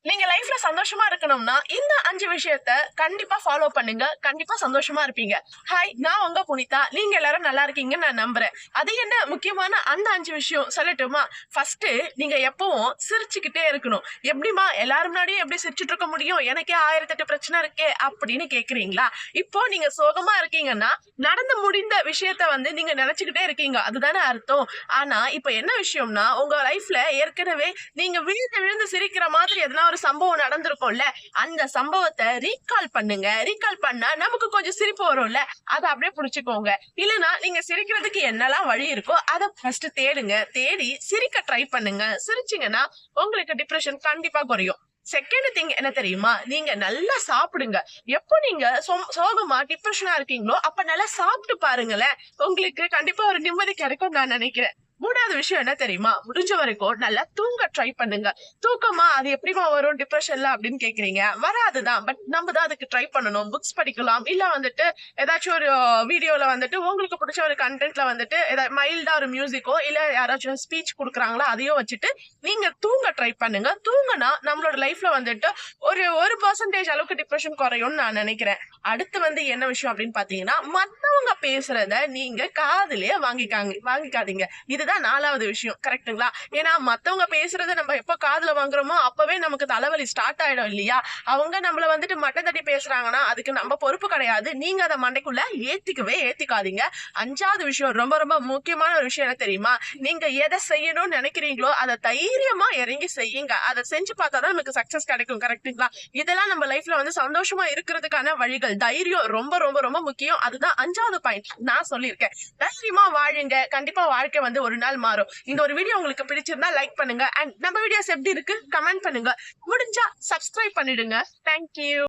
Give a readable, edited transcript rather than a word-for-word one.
நீங்க லைஃப்ல சந்தோஷமா இருக்கணும்னா இந்த 5 விஷயத்த கண்டிப்பா ஃபாலோ பண்ணுங்க. கண்டிப்பா சந்தோஷமா இருப்பீங்க. ஹாய், நான் உங்க புனிதா. நீங்க எல்லாரும் நல்லா இருக்கீங்கன்னு நான் நம்புறேன். அது என்ன முக்கியமான அந்த 5 விஷயம் சொல்லட்டுமா? ஃபர்ஸ்ட், நீங்க எப்பவும் சிரிச்சுக்கிட்டே இருக்கணும். எப்படிமா எல்லாரும் முன்னாடியும் எப்படி சிரிச்சுட்டு இருக்க முடியும்? எனக்கே 1008 பிரச்சனை இருக்கே அப்படின்னு கேக்குறீங்களா? இப்போ நீங்க சோகமா இருக்கீங்கன்னா நடந்து முடிந்த விஷயத்த நீங்க நினைச்சுக்கிட்டே இருக்கீங்க. அதுதானே அர்த்தம். ஆனா இப்ப என்ன விஷயம்னா, உங்க லைஃப்ல ஏற்கனவே நீங்க விழுந்து விழுந்து சிரிக்கிற மாதிரி எதனா ஒரு சம்பவம் நடந்திருக்கும்ல, அந்த சம்பவத்தை ரீகால் பண்ணுங்க. ரீகால் பண்ணா நமக்கு கொஞ்சம் சிரிப்பு வரும்ல, அதை அப்படியே புடிச்சுக்கோங்க. இல்லனா நீங்க சிரிக்கிறதுக்கு என்னெல்லாம் வழி இருக்கோ அதை ஃபர்ஸ்ட் தேடுங்க. தேடி சிரிக்க ட்ரை பண்ணுங்க. சிரிச்சீங்கன்னா உங்களுக்கு டிப்ரெஷன் கண்டிப்பா குறையும். செகண்ட் திங் என்ன தெரியுமா? நீங்க நல்லா சாப்பிடுங்க. எப்போ நீங்க சோகமா டிப்ரெஷனா இருக்கீங்களோ அப்ப நல்லா சாப்பிட்டு பாருங்களேன். உங்களுக்கு கண்டிப்பா ஒரு நிம்மதி கிடைக்கும் நான் நினைக்கிறேன். மூணாவது விஷயம் என்ன தெரியுமா? முடிஞ்ச வரைக்கும் நல்லா தூங்க ட்ரை பண்ணுங்க. தூக்கமா அது எப்படிமா வரும் டிப்ரெஷன்ல அப்படின்னு கேக்குறீங்க. வராதுதான். பட் நம்ம தான் அதுக்கு ட்ரை பண்ணணும். புக்ஸ் படிக்கலாம். இல்ல ஏதாச்சும் ஒரு வீடியோல உங்களுக்கு பிடிச்ச ஒரு கண்டென்ட்ல மைல்டா ஒரு மியூசிக்கோ இல்ல யாராச்சும் ஸ்பீச் கொடுக்குறாங்களோ அதையோ வச்சுட்டு நீங்க தூங்க ட்ரை பண்ணுங்க. தூங்கினா நம்மளோட லைஃப்ல ஒரு பெர்சன்டேஜ் அளவுக்கு டிப்ரெஷன் குறையும்னு நான் நினைக்கிறேன். அடுத்து என்ன விஷயம் அப்படின்னு பாத்தீங்கன்னா, மத்தவங்க பேசுறத நீங்க காதுலயே வாங்கிக்காதீங்க. இதுதான் 4வது விஷயம். கரெக்ட்டுங்களா? ஏன்னா மத்தவங்க பேசுறத நம்ம எப்ப காதுல வாங்குறோமோ அப்பவே நமக்கு தலைவலி ஸ்டார்ட் ஆயிடும் இல்லையா? அவங்க நம்மள மட்டம் தட்டி பேசுறாங்கன்னா அதுக்கு நம்ம பொறுப்பு கிடையாது. நீங்க அதை மண்டைக்குள்ள ஏத்திக்காதீங்க. 5வது விஷயம், ரொம்ப ரொம்ப முக்கியமான ஒரு விஷயம் என்ன தெரியுமா? நீங்க எதை செய்யணும்னு நினைக்கிறீங்களோ அதை தைரியமா இறங்கி செய்யுங்க. அதை செஞ்சு பார்த்தாதான் நமக்கு சக்சஸ் கிடைக்கும். கரெக்ட்டுங்களா? இதெல்லாம் நம்ம லைஃப்ல சந்தோஷமா இருக்கிறதுக்கான வழிகள். தைரியம் ரொம்ப ரொம்ப ரொம்ப முக்கியம். அதுதான் 5வது பாயிண்ட் நான் சொல்லியிருக்கேன். தைரியமா வாழுங்க. கண்டிப்பா வாழ்க்கை ஒரு நாள் மாறும். இந்த ஒரு வீடியோ உங்களுக்கு பிடிச்சிருந்தா லைக் பண்ணுங்க. அண்ட் நம்ம வீடியோஸ் எப்படி இருக்கு கமெண்ட் பண்ணுங்க. முடிஞ்சா சப்ஸ்கிரைப் பண்ணிடுங்க. தேங்க்யூ.